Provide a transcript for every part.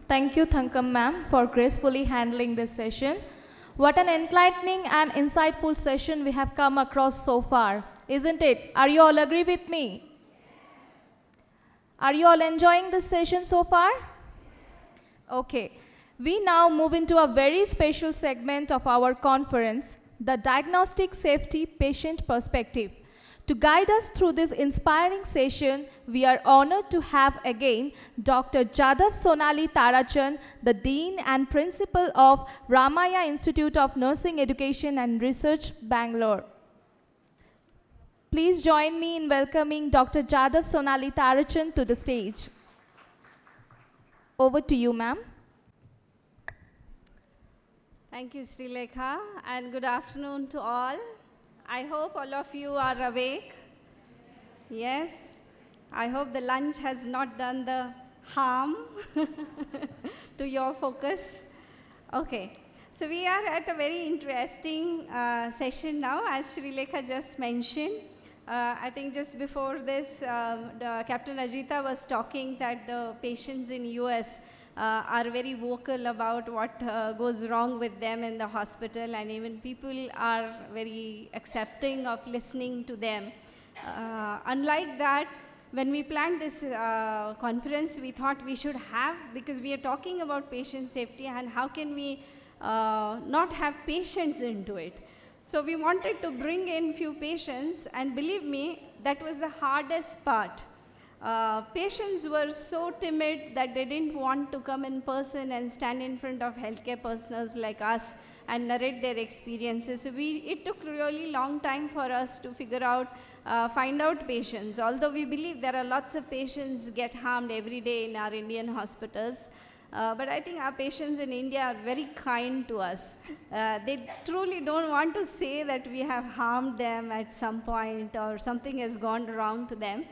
Thank you, Thankam ma'am, for gracefully handling this session. What an enlightening and insightful session we have come across so far, isn't it? Are you all agree with me? Are you all enjoying this session so far? Okay. We now move into a very special segment of our conference, the Diagnostic Safety Patient Perspective. To guide us through this inspiring session, we are honored to have again Dr. Jadav Sonali Tarachan, the Dean and Principal of Ramaya Institute of Nursing Education and Research, Bangalore. Please join me in welcoming Dr. Jadav Sonali Tarachan to the stage. Over to you, ma'am. Thank you, Sri Lekha, and good afternoon to all. I hope all of you are awake. Yes, I hope the lunch has not done the harm to your focus. Okay, so we are at a very interesting session now, as Sri Lekha just mentioned. I think just before this, Captain Ajita was talking that the patients in US are very vocal about what goes wrong with them in the hospital, and even people are very accepting of listening to them. Unlike that, when we planned this conference, we thought we should have, because we are talking about patient safety and how can we not have patients into it. So we wanted to bring in few patients, and believe me, that was the hardest part. Patients were so timid that they didn't want to come in person and stand in front of healthcare personnel like us and narrate their experiences. So it took really long time for us to figure out, find out patients. Although we believe there are lots of patients get harmed every day in our Indian hospitals. But I think our patients in India are very kind to us. They truly don't want to say that we have harmed them at some point or something has gone wrong to them.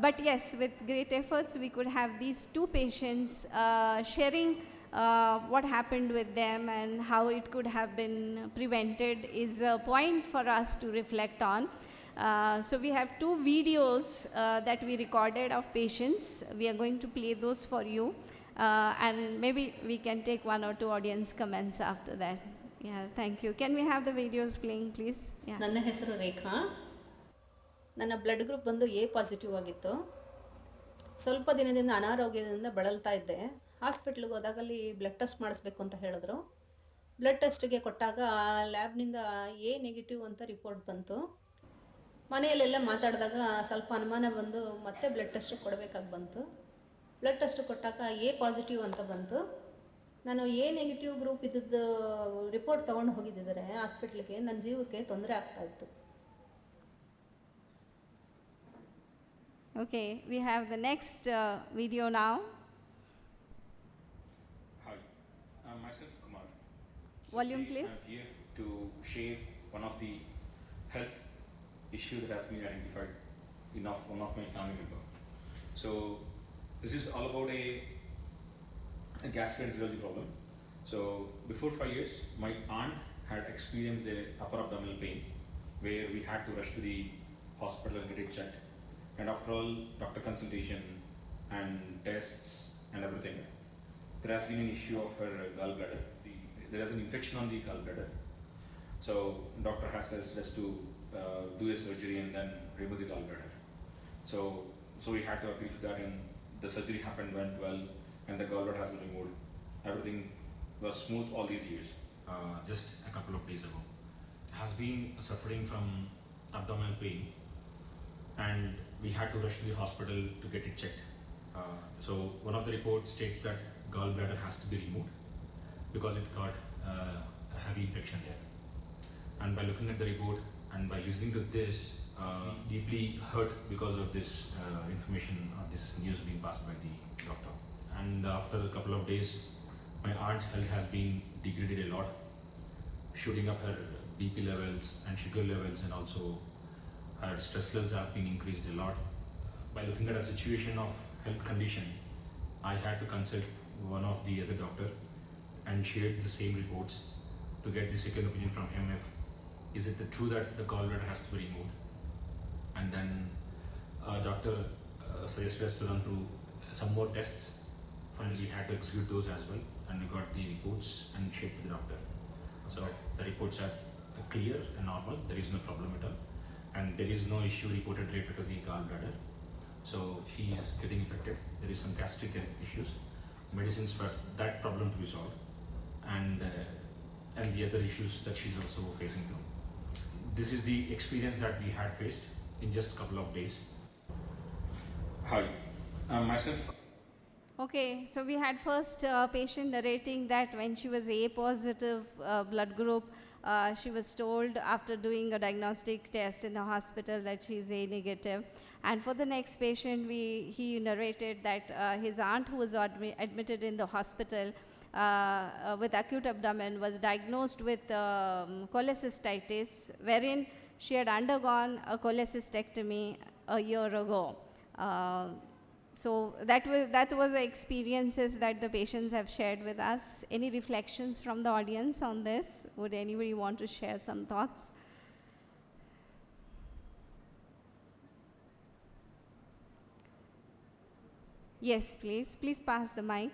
But yes, with great efforts, we could have these two patients sharing what happened with them and how it could have been prevented is a point for us to reflect on. So we have two videos that we recorded of patients. We are going to play those for you. And maybe we can take one or two audience comments after that. Yeah, thank you. Can we have the videos playing, please? Yeah. ನನ್ನ ಹೆಸರು ರೇಖಾ. ನನ್ನ blood group ಬಂದು A positive ಆಗಿತ್ತು. ಸ್ವಲ್ಪ ದಿನದಿಂದ ಅನಾರೋಗ್ಯದಿಂದ ಬಳಲ್ತಾ ಇದ್ದೆ. ಹಾಸ್ಪಿಟ್ಲಿಗೆ ಹೋದಾಗಲ್ಲಿ ಬ್ಲಡ್ ಟೆಸ್ಟ್ ಮಾಡಿಸ್ಬೇಕು ಅಂತ ಹೇಳಿದ್ರು. ಬ್ಲಡ್ ಟೆಸ್ಟಿಗೆ ಕೊಟ್ಟಾಗ ಲ್ಯಾಬ್ನಿಂದ ಎ ನೆಗೆಟಿವ್ ಅಂತ ರಿಪೋರ್ಟ್ ಬಂತು. ಮನೆಯಲ್ಲೆಲ್ಲ ಮಾತಾಡಿದಾಗ ಸ್ವಲ್ಪ ಅನುಮಾನ ಬಂದು ಮತ್ತೆ ಬ್ಲಡ್ ಟೆಸ್ಟ್ ಕೊಡಬೇಕಾಗಿ ಬಂತು. ಬ್ಲಡ್ ಟೆಸ್ಟ್ ಕೊಟ್ಟಾಗ ಎ ಪಾಸಿಟಿವ್ ಅಂತ ಬಂತು. ನಾನು ಎ ನೆಗೆಟಿವ್ ಗ್ರೂಪ್ ಇದ್ದದ್ದು ರಿಪೋರ್ಟ್ ತೊಗೊಂಡು ಹೋಗಿದ್ದಿದ್ದಾರೆ ಹಾಸ್ಪಿಟ್ಲಿಗೆ. ನನ್ನ ಜೀವಕ್ಕೆ ತೊಂದರೆ ಆಗ್ತಾಯಿತ್ತು. Okay, we have the next video now. Hi, myself Kumar. Volume, please. I'm here to share one of the health issue that has been identified in one of my family member. So this is all about a gastroenterology problem. So before 5 years, my aunt had experienced a upper abdominal pain where we had to rush to the hospital and get it checked. And after all doctor consultation and tests and everything, there has been an issue of her gallbladder. There is an infection on the gallbladder. So doctor has suggested us to do a surgery and then remove the gallbladder. So we had to agree for that, and the surgery happened, went well, and the gallbladder has been removed. Everything was smooth all these years. Just a couple of days ago, has been suffering from abdominal pain, and we had to rush to the hospital to get it checked. So one of the reports states that gallbladder has to be removed because it got a heavy infection there. And by looking at the report and by listening to this, deeply hurt because of this information or this news being passed by the doctor. And after a couple of days, my aunt's health has been degraded a lot, shooting up her BP levels and sugar levels, and also her stress levels have been increased a lot. By looking at a situation of health condition, I had to consult one of the other doctor and shared the same reports to get the second opinion from him. Is it true that the gallbladder has to be removed? And then doctor suggested us to run through some more tests Finally, we had to execute those as well, and we got the reports and shared to the doctor. So the reports are clear and normal. There is no problem at all, and there is no issue reported related to the gallbladder. So she is getting affected. There is some gastric issues, medicines for that problem to be solved, and the other issues that she's also facing through. This is the experience that we had faced in just a couple of days. Hi, myself. Okay, so we had first patient narrating that when she was A positive blood group, she was told after doing a diagnostic test in the hospital that she is A negative. And for the next patient, he narrated that his aunt, who was admitted in the hospital with acute abdomen, was diagnosed with cholecystitis, wherein she had undergone a cholecystectomy a year ago. So that was the experiences that the patients have shared with us. Any reflections from the audience on this? Would anybody want to share some thoughts? Yes, please. Please pass the mic.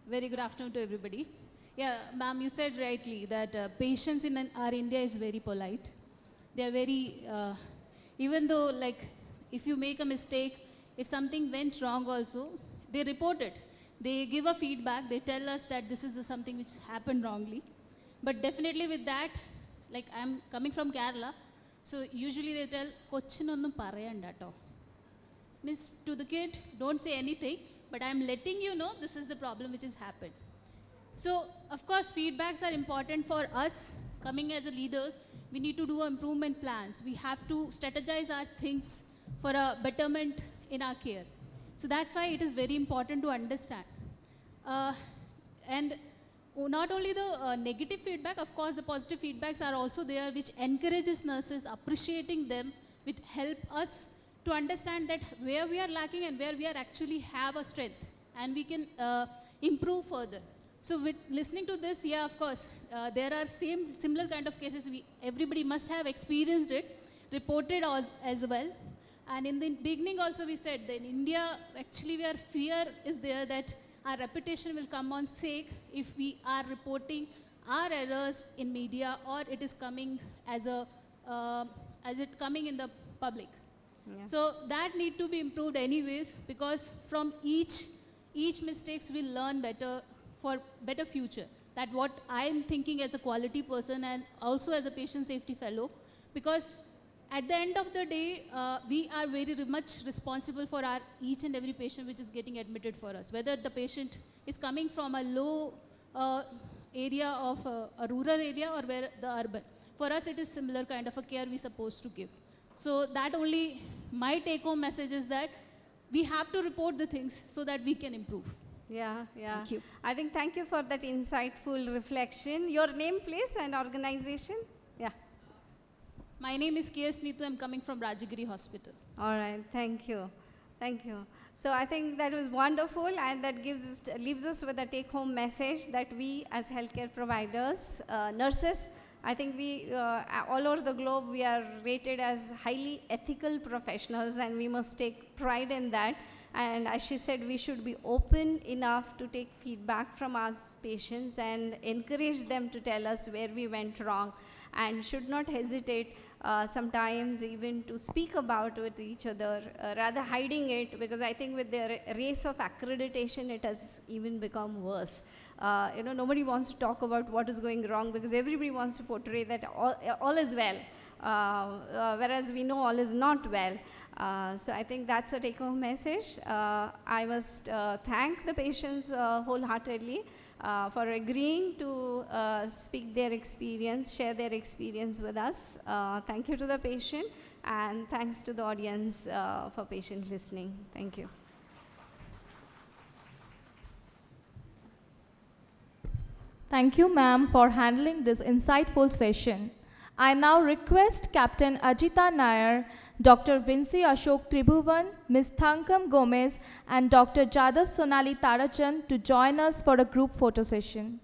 Very good afternoon to everybody. Yeah, ma'am, you said rightly that patients in our India is very polite. They are very, even though like if you make a mistake, if something went wrong also, they report it. They give a feedback, they tell us that this is something which happened wrongly. But definitely with that, like I'm coming from Kerala, so usually they tell, "Kochinonnum parayandato." Means to the kid, don't say anything, but I'm letting you know this is the problem which has happened. So, of course, feedbacks are important for us coming as a leaders. We need to do improvement plans. We have to strategize our things for a betterment in our care. So that's why it is very important to understand. And not only the negative feedback, of course, the positive feedbacks are also there, which encourages nurses, appreciating them, which help us to understand that where we are lacking and where we are actually have a strength, and we can improve further. So with listening to this, yeah, of course, there are similar kind of cases. Everybody must have experienced it, reported as well. And in the beginning also we said that in India, actually where fear is there that our reputation will come on stake if we are reporting our errors in media, or it is coming as it coming in the public. Yeah. So that need to be improved anyways, because from each mistakes we'll learn better for better future. That what I am thinking as a quality person and also as a patient safety fellow, because at the end of the day, we are very much responsible for our each and every patient which is getting admitted for us. Whether the patient is coming from a low area of a rural area or where the urban. For us, it is similar kind of a care we're supposed to give. So that only my take-home message is that we have to report the things so that we can improve. Yeah. Thank you. I think thank you for that insightful reflection. Your name, please, and organization? Yeah. My name is K.S. Neetu. I'm coming from Rajagiri Hospital. All right, thank you. Thank you. So I think that was wonderful, and that leaves us with a take-home message that we as healthcare providers, nurses, I think we, all over the globe, we are rated as highly ethical professionals, and we must take pride in that. And as she said, we should be open enough to take feedback from our patients and encourage them to tell us where we went wrong, and should not hesitate sometimes even to speak about with each other, rather hiding it, because I think with the race of accreditation, it has even become worse. Nobody wants to talk about what is going wrong because everybody wants to portray that all is well, whereas we know all is not well. So I think that's a take-home message. I must thank the patients wholeheartedly for agreeing to speak their experience, share their experience with us. Thank you to the patient, and thanks to the audience for patient listening. Thank you. Thank you, ma'am, for handling this insightful session. I now request Captain Ajita Nair, Dr. Vinci Ashok Tribhuvan, Ms. Thankam Gomez, and Dr. Jadav Sonali Tarachan to join us for a group photo session.